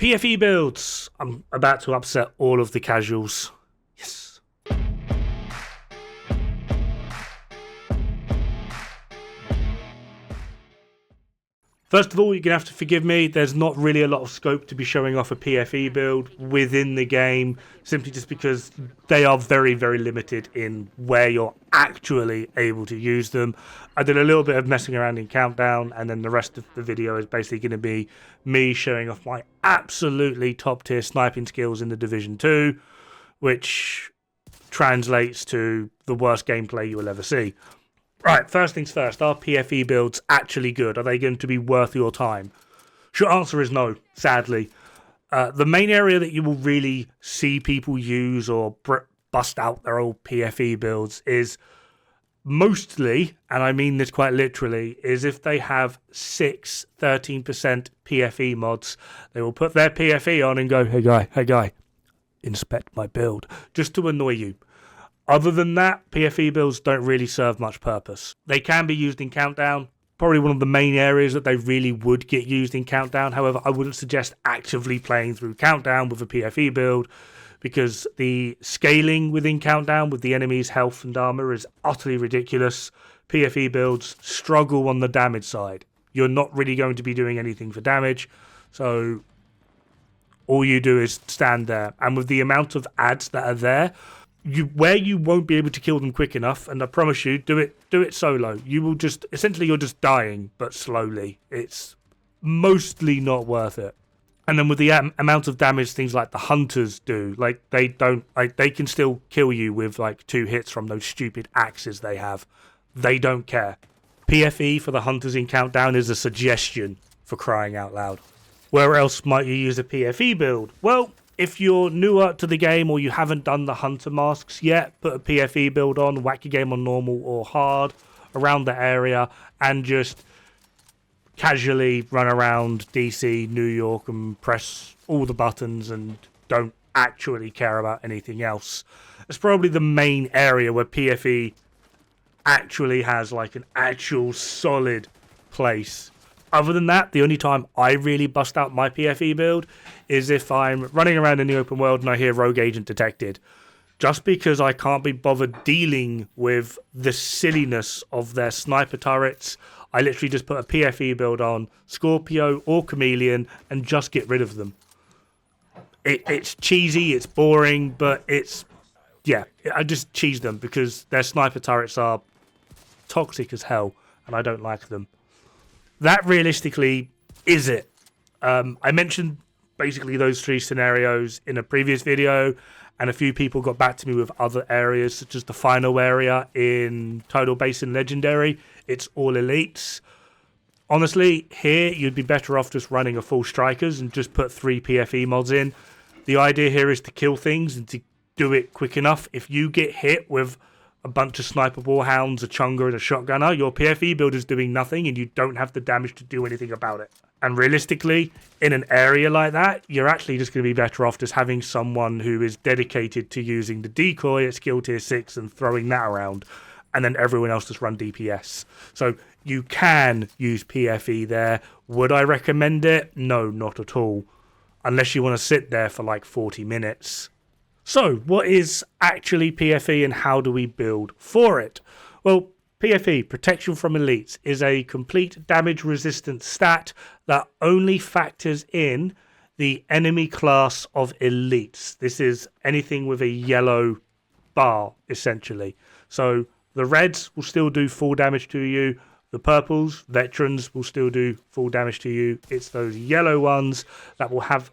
PFE builds. I'm about to upset all of the casuals. Yes. First of all, you're going to have to forgive me. There's not really a lot of scope to be showing off a PFE build within the game, simply just because they are very, very limited in where you're actually able to use them. I did a little bit of messing around in Countdown, and then the rest of the video is basically going to be me showing off my absolutely top tier sniping skills in the Division 2, which translates to the worst gameplay you will ever see. Right, first things first, are PFE builds actually good? Are they going to be worth your time? Short answer is no, sadly. The main area that you will really see people use or bust out their old PFE builds is mostly, and I mean this quite literally, is if they have 13% PFE mods. They will put their PFE on and go, hey guy, inspect my build, just to annoy you. Other than that, PFE builds don't really serve much purpose. They can be used in Countdown, probably one of the main areas that they really would get used in Countdown. However, I wouldn't suggest actively playing through Countdown with a PFE build, because the scaling within Countdown with the enemy's health and armor is utterly ridiculous. PFE builds struggle on the damage side. You're not really going to be doing anything for damage, so all you do is stand there. And with the amount of ads that are there, where you won't be able to kill them quick enough, and I promise you, do it solo. You will just, essentially you're just dying, but slowly. It's mostly not worth it. And then with the amount of damage things like the hunters do, like they can still kill you with like 2 hits from those stupid axes they have. They don't care. PFE for the hunters in Countdown is a suggestion, for crying out loud. Where else might you use a PFE build? Well, if you're newer to the game or you haven't done the hunter masks yet, put a PFE build on, whack your game on normal or hard around the area, and just casually run around DC, New York, and press all the buttons and don't actually care about anything else. It's probably the main area where PFE actually has like an actual solid place. Other than that, the only time I really bust out my PFE build is if I'm running around in the open world and I hear rogue agent detected. Just because I can't be bothered dealing with the silliness of their sniper turrets, I literally just put a PFE build on Scorpio or Chameleon and just get rid of them. It's cheesy, it's boring, but I just cheese them because their sniper turrets are toxic as hell and I don't like them. That realistically is it. I mentioned basically those 3 scenarios in a previous video, and a few people got back to me with other areas, such as the final area in Total Basin Legendary. It's all elites. Honestly, here you'd be better off just running a full strikers and just put 3 PFE mods in. The idea here is to kill things and to do it quick enough. If you get hit with a bunch of sniper warhounds, a chunga and a shotgunner, your PFE build is doing nothing and you don't have the damage to do anything about it. And realistically, in an area like that, you're actually just going to be better off just having someone who is dedicated to using the decoy at skill tier 6 and throwing that around, and then everyone else just run DPS. So you can use PFE there. Would I recommend it? No, not at all. Unless you want to sit there for like 40 minutes. So, what is actually PFE and how do we build for it? Well, PFE, Protection from Elites, is a complete damage resistant stat that only factors in the enemy class of elites. This is anything with a yellow bar, essentially. So, the reds will still do full damage to you. The purples, veterans, will still do full damage to you. It's those yellow ones that will have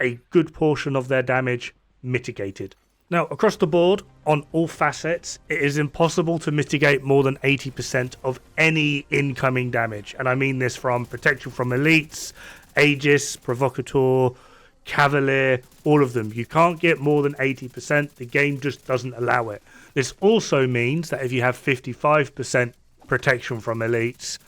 a good portion of their damage mitigated. Now, across the board, on all facets, it is impossible to mitigate more than 80% of any incoming damage. And I mean this from Protection from Elites, Aegis, Provocateur, Cavalier, all of them. You can't get more than 80%. The game just doesn't allow it. This also means that if you have 55% Protection from Elites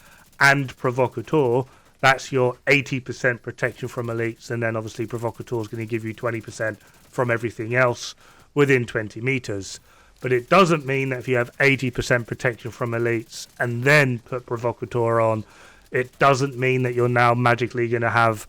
and Provocateur, that's your 80% Protection from Elites, and then obviously Provocateur is going to give you 20% from everything else within 20 meters. But it doesn't mean that if you have 80% Protection from Elites and then put Provocateur on, it doesn't mean that you're now magically going to have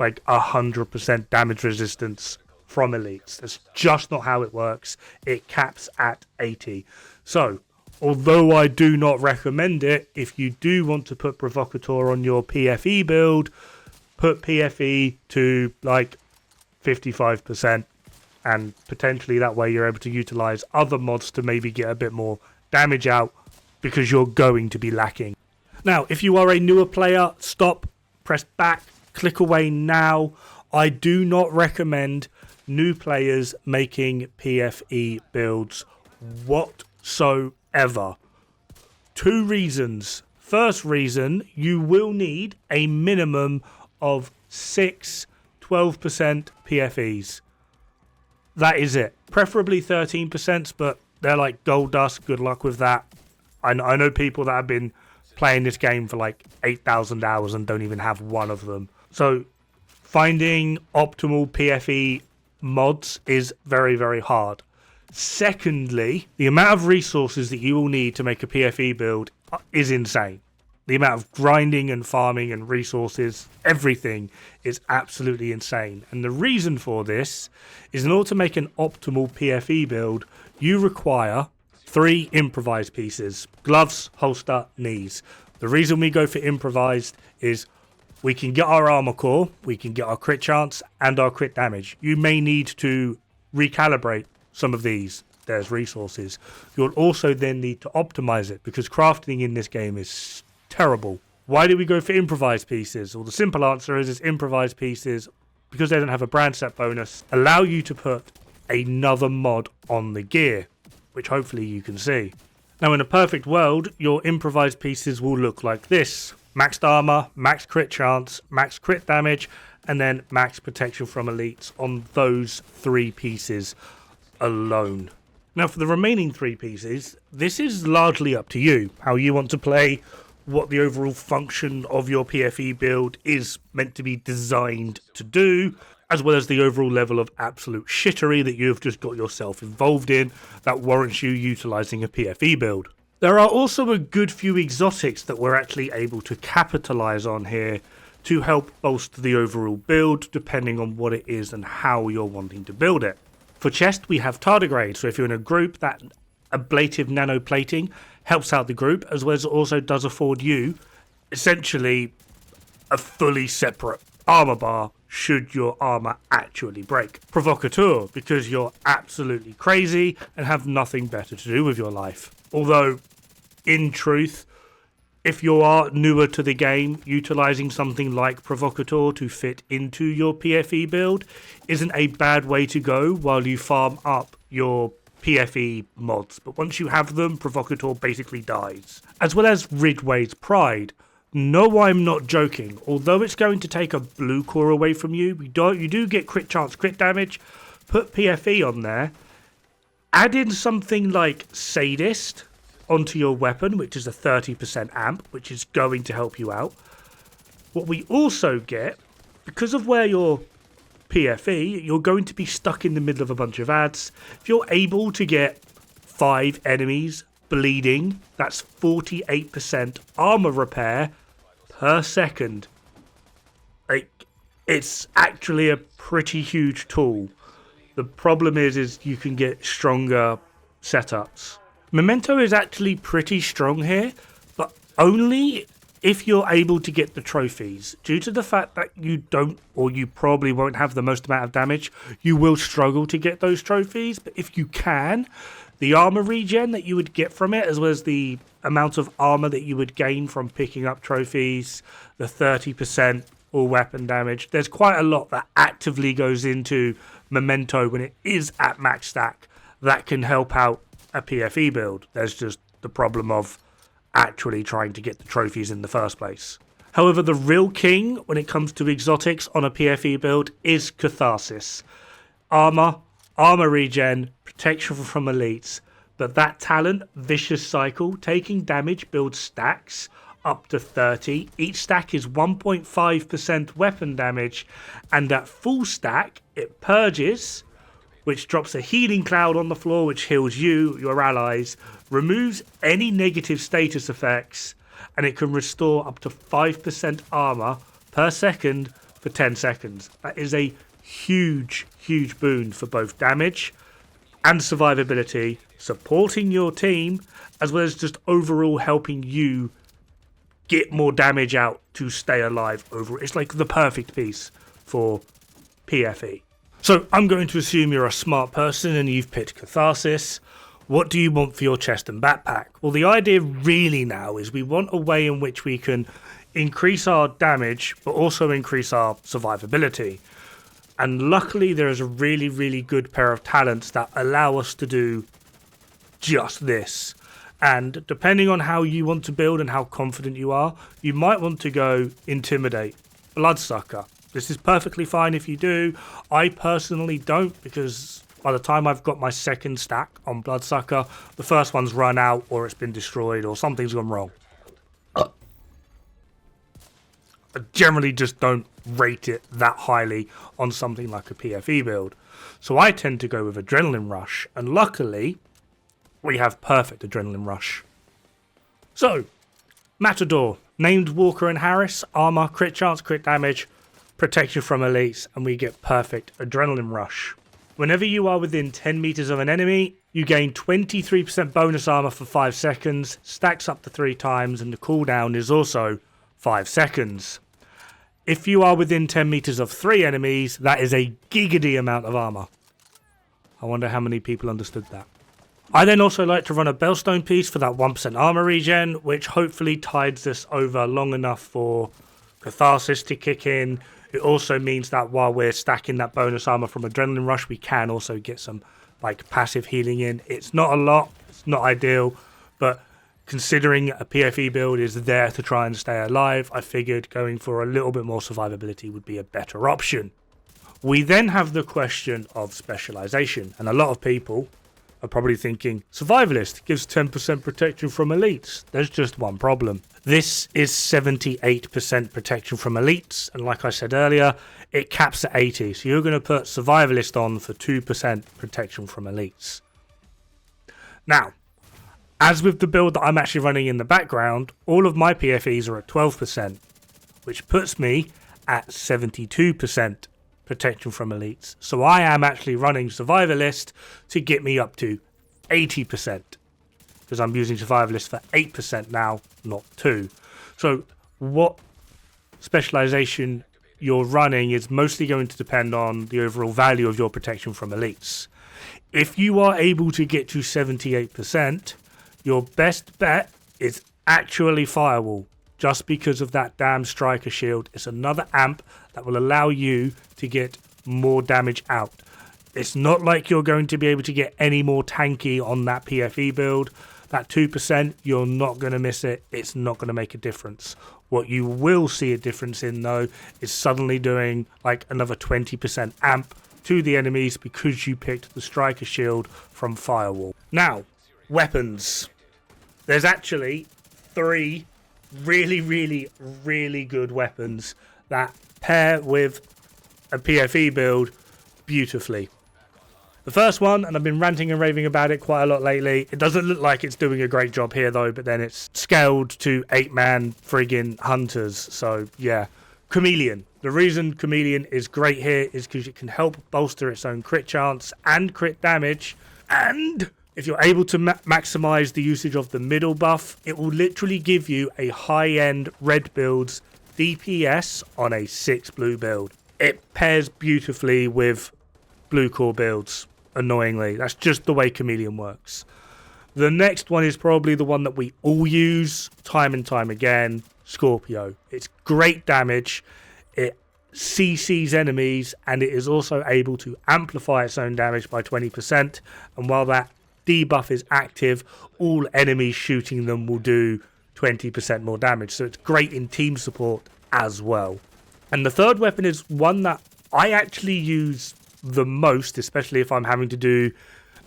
like 100% damage resistance from elites. That's just not how it works. It caps at 80. So, although I do not recommend it, if you do want to put Provocateur on your PFE build, put PFE to like 55%, and potentially that way you're able to utilize other mods to maybe get a bit more damage out, because you're going to be lacking. Now, if you are a newer player, stop, press back, click away now. I do not recommend new players making PFE builds whatsoever. 2 reasons. First reason, you will need a minimum of 6 12% PFEs. That is it. Preferably 13%, but they're like gold dust. Good luck with that. I know people that have been playing this game for like 8,000 hours and don't even have one of them. So finding optimal PFE mods is very, very hard. Secondly, the amount of resources that you will need to make a PFE build is insane. The amount of grinding and farming and resources, everything is absolutely insane. And the reason for this is, in order to make an optimal PFE build, you require 3 improvised pieces: gloves, holster, knees. The reason we go for improvised is we can get our armor core, we can get our crit chance and our crit damage. You may need to recalibrate some of these. There's resources. You'll also then need to optimize it, because crafting in this game is terrible. Why do we go for improvised pieces? Well, the simple answer is improvised pieces, because they don't have a brand set bonus, allow you to put another mod on the gear, which hopefully you can see. Now, in a perfect world, your improvised pieces will look like this: maxed armor, max crit chance, max crit damage, and then max protection from elites on those 3 pieces alone. Now, for the remaining 3 pieces, this is largely up to you, how you want to play, what the overall function of your PFE build is meant to be designed to do, as well as the overall level of absolute shittery that you've just got yourself involved in that warrants you utilizing a PFE build. There are also a good few exotics that we're actually able to capitalize on here to help bolster the overall build, depending on what it is and how you're wanting to build it. For chest, we have tardigrade, so if you're in a group, that ablative nanoplating helps out the group, as well as it also does afford you essentially a fully separate armor bar should your armor actually break. Provocateur, because you're absolutely crazy and have nothing better to do with your life. Although, in truth, if you are newer to the game, utilizing something like Provocateur to fit into your PFE build isn't a bad way to go while you farm up your PFE mods. But once you have them, Provocateur basically dies. As well as Ridway's Pride. No, I'm not joking. Although it's going to take a blue core away from you, you do get crit chance, crit damage. Put PFE on there. Add in something like Sadist onto your weapon, which is a 30% amp, which is going to help you out. What we also get, because of where your PFE, you're going to be stuck in the middle of a bunch of ads. If you're able to get 5 enemies bleeding, that's 48% armor repair per second. It's actually a pretty huge tool. The problem is you can get stronger setups. Memento is actually pretty strong here, but only if you're able to get the trophies. Due to the fact that you don't, or you probably won't have the most amount of damage, you will struggle to get those trophies. But if you can, the armor regen that you would get from it, as well as the amount of armor that you would gain from picking up trophies, the 30% all weapon damage, there's quite a lot that actively goes into Memento when it is at max stack that can help out a PFE build. There's just the problem of actually trying to get the trophies in the first place. However, the real king when it comes to exotics on a PFE build is Catharsis. Armor regen, protection from elites, but that talent, Vicious Cycle, taking damage builds stacks up to 30. Each stack is 1.5% weapon damage, and at full stack, it purges, which drops a healing cloud on the floor, which heals you, your allies, removes any negative status effects, and it can restore up to 5% armor per second for 10 seconds. That is a huge, huge boon for both damage and survivability, supporting your team, as well as just overall helping you get more damage out to stay alive over. It's like the perfect piece for PFE. So I'm going to assume you're a smart person and you've picked Catharsis. What do you want for your chest and backpack? Well, the idea really now is we want a way in which we can increase our damage, but also increase our survivability. And luckily there is a really, really good pair of talents that allow us to do just this. And depending on how you want to build and how confident you are, you might want to go Intimidate, Bloodsucker. This is perfectly fine if you do. I personally don't, because by the time I've got my second stack on Bloodsucker, the first one's run out or it's been destroyed or something's gone wrong. I generally just don't rate it that highly on something like a PFE build. So I tend to go with Adrenaline Rush, and luckily we have perfect Adrenaline Rush. So, Matador, named Walker and Harris, armor, crit chance, crit damage, protection from elites, and we get perfect Adrenaline Rush. Whenever you are within 10 meters of an enemy, you gain 23% bonus armor for 5 seconds, stacks up to 3 times, and the cooldown is also 5 seconds. If you are within 10 meters of 3 enemies, that is a giggity amount of armor. I wonder how many people understood that. I then also like to run a Bellstone piece for that 1% armor regen, which hopefully tides us over long enough for Catharsis to kick in. It also means that while we're stacking that bonus armor from Adrenaline Rush, we can also get some like passive healing in. It's not a lot, it's not ideal, but considering a PFE build is there to try and stay alive, I figured going for a little bit more survivability would be a better option. We then have the question of specialization, and a lot of people are probably thinking, Survivalist gives 10% protection from elites. There's just one problem. This is 78% protection from elites, and like I said earlier, it caps at 80, so you're going to put Survivalist on for 2% protection from elites. Now, as with the build that I'm actually running in the background, all of my PFEs are at 12%, which puts me at 72% protection from elites. So I am actually running Survivalist to get me up to 80%, because I'm using Survivalist for 8% now, not 2. So what specialization you're running is mostly going to depend on the overall value of your protection from elites. If you are able to get to 78%, your best bet is actually Firewall, just because of that damn Striker Shield. It's another amp that will allow you to get more damage out. It's not like you're going to be able to get any more tanky on that PFE build. That 2%, you're not going to miss it. It's not going to make a difference. What you will see a difference in, though, is suddenly doing like another 20% amp to the enemies because you picked the Striker Shield from Firewall. Now, weapons. There's actually 3 really, really, really good weapons that pair with a PFE build beautifully. The first one, and I've been ranting and raving about it quite a lot lately, it doesn't look like it's doing a great job here though, but then it's scaled to 8-man friggin' hunters, so yeah. Chameleon. The reason Chameleon is great here is because it can help bolster its own crit chance and crit damage, and if you're able to maximize the usage of the middle buff, it will literally give you a high-end red build's DPS on a 6 blue build. It pairs beautifully with blue core builds, annoyingly. That's just the way Chameleon works. The next one is probably the one that we all use time and time again, Scorpio. It's great damage, it CCs enemies, and it is also able to amplify its own damage by 20%, and while that debuff is active, all enemies shooting them will do 20% more damage, so it's great in team support as well. And the third weapon is one that I actually use the most, especially if I'm having to do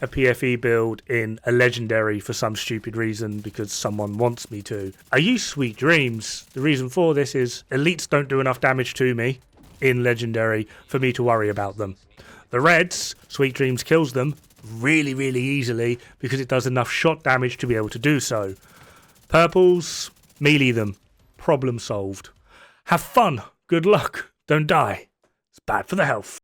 a PFE build in a legendary for some stupid reason because someone wants me to. I use Sweet Dreams. The reason for this is elites don't do enough damage to me in legendary for me to worry about them. The reds, Sweet Dreams kills them really, really easily because it does enough shot damage to be able to do so. Purples, melee them. Problem solved. Have fun. Good luck. Don't die. It's bad for the health.